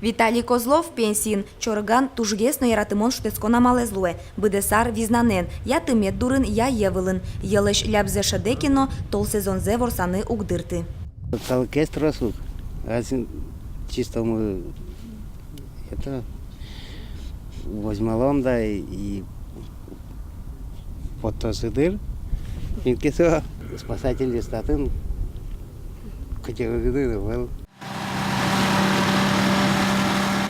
Виталий Козлов пенсиин чорган тужгесно яратымон штецкона малезлуе. Быдесар визнанен, я тымет дурын, я евылын. Елеш ляпзе шедекино, тол сезонзе ворсаны угдырты. Толкест росук. Чисто мы это возьмалом да и фотосыдыр. Инкесо спасатели статын категории был.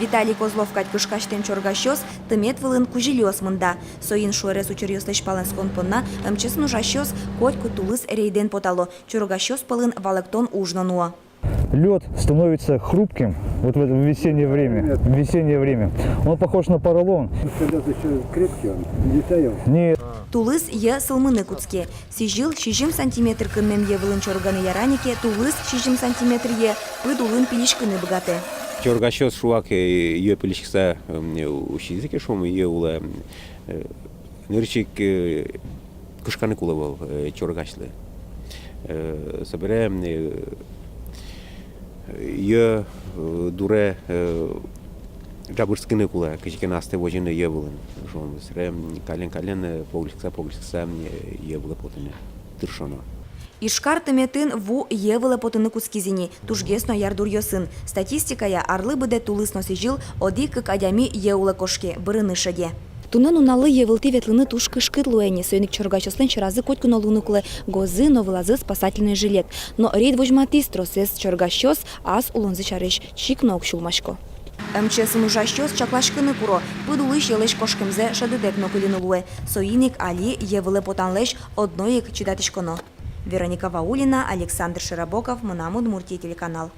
Виталий Козлов катькушкаштен чоргащос тымет вылын кужильос мында. Соин шуэрес учерьёслеш паленскон понна, МЧС нужащос котьку тулыс рейден потало. Чоргащос пылын валектон ужнануа. Лед становится хрупким вот в это весеннее время. В весеннее время. Он похож на поролон. Когда-то еще крепкий он, не таял. Нет. Тулыс е сылмыны куцке. Сижил 60 сантиметр кыннем е вылын чорганы яранике, тулыс 60 сантиметр е пыдулын пилишкыны бгате. Чоргащос шувак ее пилишкса ушизике шом ее ула нырчик кушканы кулавал чоргашлы. Собере ее дуре жабырскыны кула кичкен асты вожины ее булын. Шом сре кален погликса ее була потыне тыршоно. Ишкар тыметын ву евылы потыны кускизини, тужгесно ярдур йосын. Статистикая арлы быде тулысно сижил оди кык адями еулы кошке, бырыны шеге. Тунан уналы евылты ветлыны туш кышкыт луэни, сойник чоргачослен чаразы котькун олуны кулы гозы, новылазы спасательный жилет. Но рейд вожматис тросес чоргачос ас улонзы чареш чикно окшулмашко. МЧС нужащос чаклашкыны пуро, пыдулыш елеш кошкемзе шадыдек нокылины луэ. Соиник али евылы потанлеш одноик чидатышконо. Вероника Ваулина, Александр Широбоков, Мунамуд, Муртий телеканал.